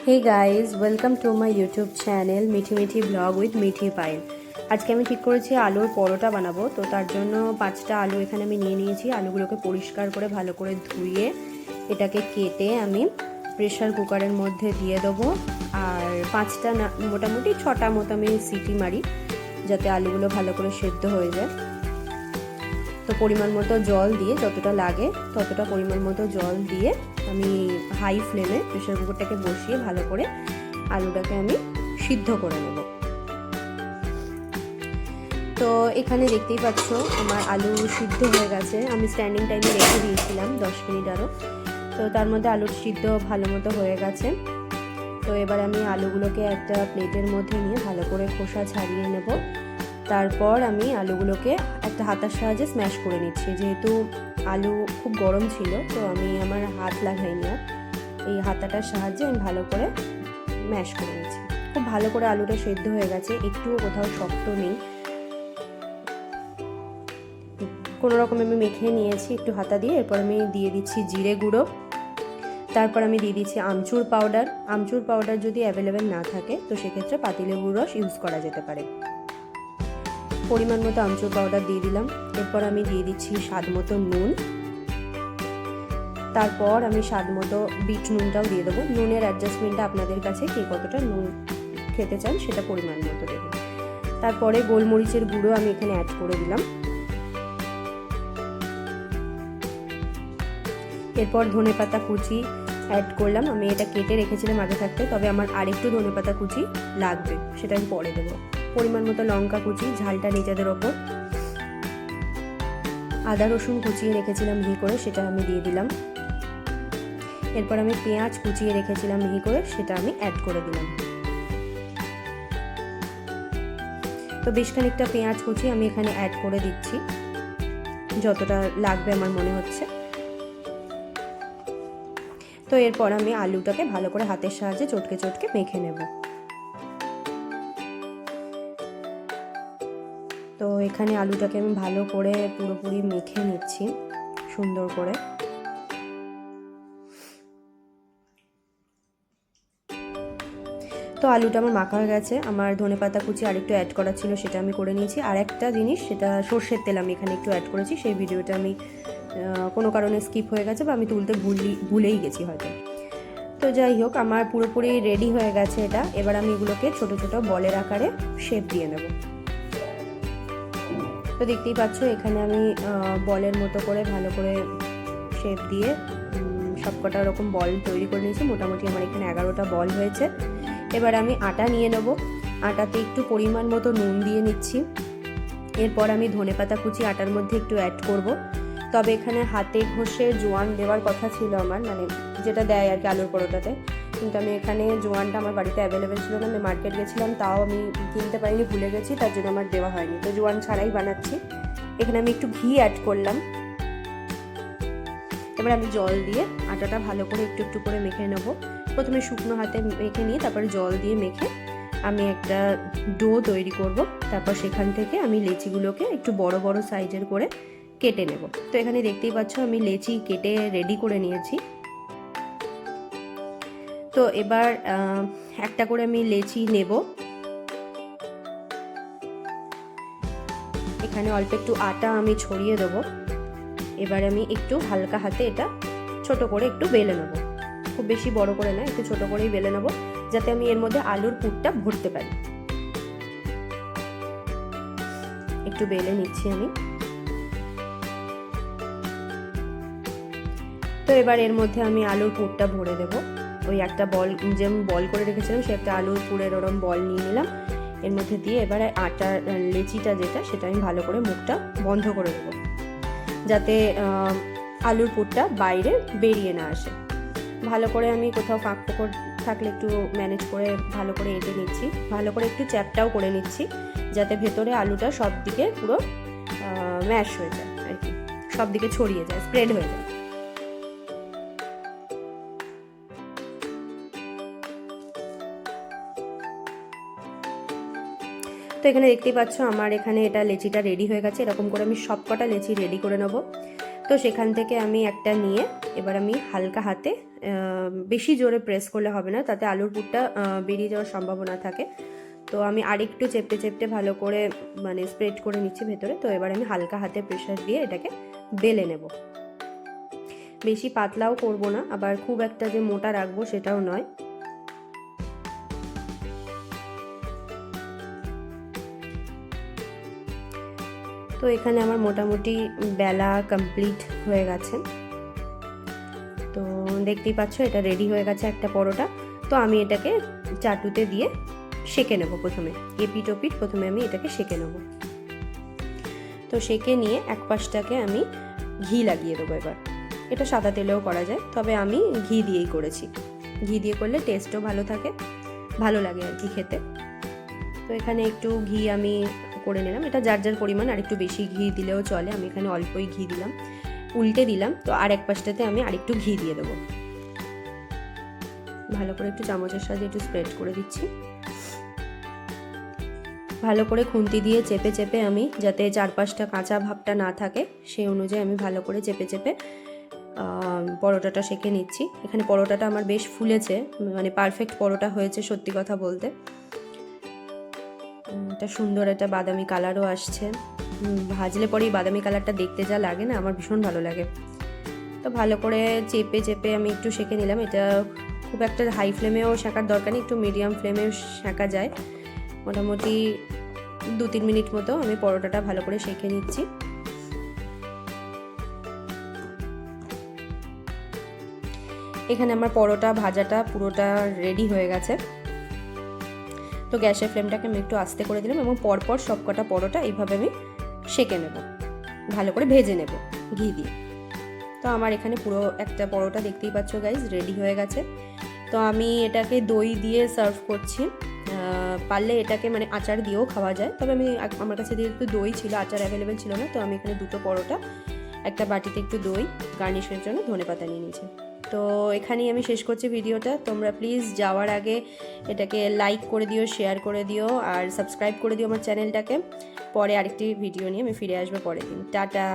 Hey guys welcome to my YouTube channel Mithi Mithi vlog with Mithi Payel. আজকে আমি ঠিক করেছি আলুর পরোটা বানাবো। তো তার জন্য 5টা আলু এখানে আমি নিয়ে নিয়েছি। আলুগুলোকে পরিষ্কার করে ভালো করে ধুয়ে এটাকে কেটে আমি প্রেসার কুকারের মধ্যে দিয়ে দেবো। আর 5টা না মোটামুটি 6টা মতো আমি সিটি মারি যাতে আলুগুলো ভালো করে সেদ্ধ হয়ে যায়। তো পরিমাণ মতো জল দিয়ে যতটা লাগে ততটা পরিমাণ মতো জল দিয়ে আমি হাই ফ্লেমে প্রেসার কুকারটাকে বসিয়ে ভালো করে আলুটাকে আমি সিদ্ধ করে নেব। তো এখানে দেখতেই পাচ্ছ আমার আলু সিদ্ধ হয়ে গেছে। আমি স্ট্যান্ডিং টাইমে রেখে দিয়েছিলাম 10 মিনিট আরও। তো তার মধ্যে আলুর সিদ্ধ ভালো মতো হয়ে গেছে। তো এবার আমি আলুগুলোকে একটা প্লেটের মধ্যে নিয়ে ভালো করে খোসা ছাড়িয়ে নেব। তারপর আমি আলুগুলোকে একটা হাতার সাহায্যে স্ম্যাশ করে নিচ্ছি। যেহেতু আলু খুব গরম ছিল তো আমি আমার হাত লাগাইনি, এই হাতাটার সাহায্যে আমি ভালো করে ম্যাশ করে নিচ্ছি। খুব ভালো করে আলুটা সেদ্ধ হয়ে গেছে, একটুও কোথাও শক্ত নেই। কোনো রকম আমি মেখে নিয়েছি একটু হাতা দিয়ে। এরপর আমি দিয়ে দিচ্ছি জিরে গুঁড়ো, তারপর আমি দিয়ে দিচ্ছি আমচুর পাউডার। আমচুর পাউডার যদি অ্যাভেলেবেল না থাকে তো সেক্ষেত্রে পাতিলেবুর রস ইউজ করা যেতে পারে। পরিমাণ মতো আমচুর পাউডার দিয়ে দিলাম। এরপর আমি দিয়ে দিচ্ছি স্বাদ মতো নুন। তারপর আমি স্বাদ মতো বিট নুনটাও দিয়ে দেবো। নুনের অ্যাডজাস্টমেন্টটা আপনাদের কাছে কে কতটা নুন খেতে চান সেটা পরিমাণ মতো দেবেন। তারপরে গোলমরিচের গুঁড়ো আমি এখানে অ্যাড করে দিলাম। এরপর ধনেপাতা কুচি অ্যাড করলাম। আমি এটা কেটে রেখেছিলাম আগে থাকতে, তবে আমার আরেকটু ধনেপাতা কুচি লাগবে, সেটা আমি পরে দেবো। পরিমাণ মতো লঙ্কা কুচি, ঝালটা নিজেদের ওপর। আদা রসুন কুচিয়ে রেখেছিলাম মিহি করে, সেটা আমি দিয়ে দিলাম। এরপর আমি পেঁয়াজ কুচিয়ে রেখেছিলাম মিহি করে, সেটা আমি অ্যাড করে দিলাম। তো বেশ খানিকটা পেঁয়াজ কুচি আমি এখানে অ্যাড করে দিচ্ছি, যতটা লাগবে আমার মনে হচ্ছে। তো এরপর আমি আলুটাকে ভালো করে হাতের সাহায্যে চটকে চটকে মেখে নেব। তো এখানে আলুটাকে আমি ভালো করে পুরোপুরি মেখে নিচ্ছি সুন্দর করে। তো আলুটা আমার মাখা হয়ে গেছে। আমার ধনেপাতা কুচি আরেকটু অ্যাড করা ছিল, সেটা আমি করে নিয়েছি। আর একটা জিনিস, সেটা সর্ষের তেল আমি এখানে একটু অ্যাড করেছি। সেই ভিডিওটা আমি কোনো কারণে স্কিপ হয়ে গেছে বা আমি তুলতে ভুলেই গেছি হয়তো। তো যাই হোক, আমার পুরোপুরি রেডি হয়ে গেছে এটা। এবার আমি এগুলোকে ছোট ছোট বলের আকারে শেপ দিয়ে নেব। তো দেখতেই পাচ্ছ এখানে আমি বলের মতো করে ভালো করে শেপ দিয়ে সবকটা রকম বল তৈরি করে নিয়েছি। মোটামুটি আমার এখানে 11টা বল হয়েছে। এবার আমি আটা নিয়ে নেব। আটাতে একটু পরিমাণ মতো নুন দিয়ে নিচ্ছি। এরপর আমি ধনেপাতা কুচি আটার মধ্যে একটু অ্যাড করব। তবে এখানে হাতে ঘষে জোয়ান দেওয়ার কথা ছিল আমার, মানে যেটা দেয় আর কি আলুর পরোটাতে, কিন্তু আমি এখানে জোয়ানটা আমার বাড়িতে অ্যাভেলেবেল ছিল না। আমি মার্কেট গেছিলাম, তাও আমি কিনতে পারিনি, ভুলে গেছি, তার জন্য আমার দেওয়া হয়নি। তো জোয়ান ছাড়াই বানাচ্ছি। এখানে আমি একটু ঘি অ্যাড করলাম। এবার আমি জল দিয়ে আটাটা ভালো করে একটু একটু করে মেখে নেব। প্রথমে শুকনো হাতে মেখে নিয়ে তারপরে জল দিয়ে মেখে আমি একটা ডো তৈরি করব। তারপর সেখান থেকে আমি লেচিগুলোকে একটু বড় বড় সাইজের করে কেটে নেব। তো এখানে দেখতেই পাচ্ছ আমি লেচি কেটে রেডি করে নিয়েছি। তো এবার একটা করে আমি লেচি নেব। এখানে অল্প একটু আটা আমি ছড়িয়ে দেবো। এবার আমি একটু হালকা হাতে এটা ছোট করে একটু বেলে নেব। খুব বেশি বড় করে না, একটু ছোট করেই বেলে নেব, যাতে আমি এর মধ্যে আলুর পুরটা ভরতে পারি। একটু বেলে নিচ্ছি আমি। তো এবার এর মধ্যে আমি আলুর পুরটা ভরে দেব। ওই একটা বল যে আমি বল করে রেখেছিলাম, সে একটা আলুর পুরের ওরম বল নিয়ে নিলাম। এর মধ্যে দিয়ে এবারে আটার লেচিটা যেটা, সেটা আমি ভালো করে মুখটা বন্ধ করে দেবো, যাতে আলুর পুরটা বাইরে বেরিয়ে না আসে। ভালো করে আমি কোথাও ফাঁক ফোকর থাকলে একটু ম্যানেজ করে ভালো করে এঁটে নিচ্ছি। ভালো করে একটু চ্যাপটাও করে নিচ্ছি, যাতে ভেতরে আলুটা সব দিকে পুরো ম্যাশ হয়ে যায় আর কি, সব দিকে ছড়িয়ে যায়, স্প্রেড হয়ে যায়। তো এখানে দেখতেই পাচ্ছ আমার এখানে এটা লেচিটা রেডি হয়ে গেছে। এরকম করে আমি সবকটা লেচি রেডি করে নেব। তো সেখান থেকে আমি একটা নিয়ে এবার আমি হালকা হাতে, বেশি জোরে প্রেস করলে হবে না, তাতে আলুর পুরটা বেরিয়ে যাওয়ার সম্ভাবনা থাকে। তো আমি আরেকটু চেপে চেপে ভালো করে মানে স্প্রেড করে নিচ্ছি ভেতরে। তো এবার আমি হালকা হাতে প্রেশার দিয়ে এটাকে বেলে নেব। বেশি পাতলাও করব না, আবার খুব একটা যে মোটা রাখবো সেটাও নয়। তো এখানে আমার মোটামুটি বেলা কমপ্লিট হয়ে গেছে। তো দেখতেই পাচ্ছ এটা রেডি হয়ে গেছে একটা পরোটা। তো আমি এটাকে চাটুতে দিয়ে সেঁকে নেব। প্রথমে এপিট ওপিট প্রথমে আমি এটাকে সেঁকে নেব। তো সেঁকে নিয়ে এক পাশটাকে আমি ঘি লাগিয়ে দেবো। এবার এটা সাদা তেলেও করা যায়, তবে আমি ঘি দিয়েই করেছি। ঘি দিয়ে করলে টেস্টও ভালো থাকে, ভালো লাগে আর কি খেতে। তো এখানে একটু ঘি আমি করে নিলাম, এটা যার যার পরিমাণ, আর একটু বেশি ঘি দিলেও চলে। আমি এখানে অল্পই ঘি দিলাম, উল্টে দিলাম। তো আর এক পাশটাতে আমি আরেকটু ঘি দিয়ে দেবো। ভালো করে একটু চামচের সাহায্যে একটু স্প্রেড করে দিচ্ছি। ভালো করে খুন্তি দিয়ে চেপে চেপে আমি, যাতে চারপাশটা কাঁচা ভাবটা না থাকে সেই অনুযায়ী আমি ভালো করে চেপে চেপে পরোটাটা সেঁকে নিচ্ছি। এখানে পরোটাটা আমার বেশ ফুলেছে, মানে পারফেক্ট পরোটা হয়েছে সত্যি কথা বলতে। এটা সুন্দর একটা বাদামি কালারও আসছে। ভাজলে পরেই বাদামি কালারটা দেখতে যা লাগে না, আমার ভীষণ ভালো লাগে। তো ভালো করে চেপে চেপে আমি একটু সেঁকে নিলাম। এটা খুব একটা হাই ফ্লেমেও সেঁকার দরকার নেই, একটু মিডিয়াম ফ্লেমেও সেঁকা যায়। মোটামুটি 2-3 মিনিট মতো আমি পরোটাটা ভালো করে সেঁকে নিচ্ছি। এখানে আমার পরোটা ভাজাটা পুরোটা রেডি হয়ে গেছে। তো গ্যাসের ফ্লেমটাকে আমি একটু আস্তে করে দিলাম এবং পরপর সবকটা পরোটা এইভাবে আমি সেঁকে নেব, ভালো করে ভেজে নেব ঘি দিয়ে। তো আমার এখানে পুরো একটা পরোটা দেখতেই পাচ্ছ গাইজ রেডি হয়ে গেছে। তো আমি এটাকে দই দিয়ে সার্ভ করছি। পারলে এটাকে মানে আচার দিয়েও খাওয়া যায়, তবে আমার কাছে যেহেতু দই ছিল, আচার অ্যাভেলেবেল ছিল না, তো আমি এখানে 2টো পরোটা, একটা বাটিতে একটু দই, গার্নিশের জন্য ধনেপাতা নিয়ে নিয়েছি। তো এখানেই আমি শেষ করছি ভিডিওটা। তোমরা প্লিজ যাওয়ার আগে এটাকে লাইক করে দিও, শেয়ার করে দিও, আর সাবস্ক্রাইব করে দিও আমার চ্যানেলটাকে। পরে আরেকটি ভিডিও নিয়ে আমি ফিরে আসবো পরের দিন। টাটা।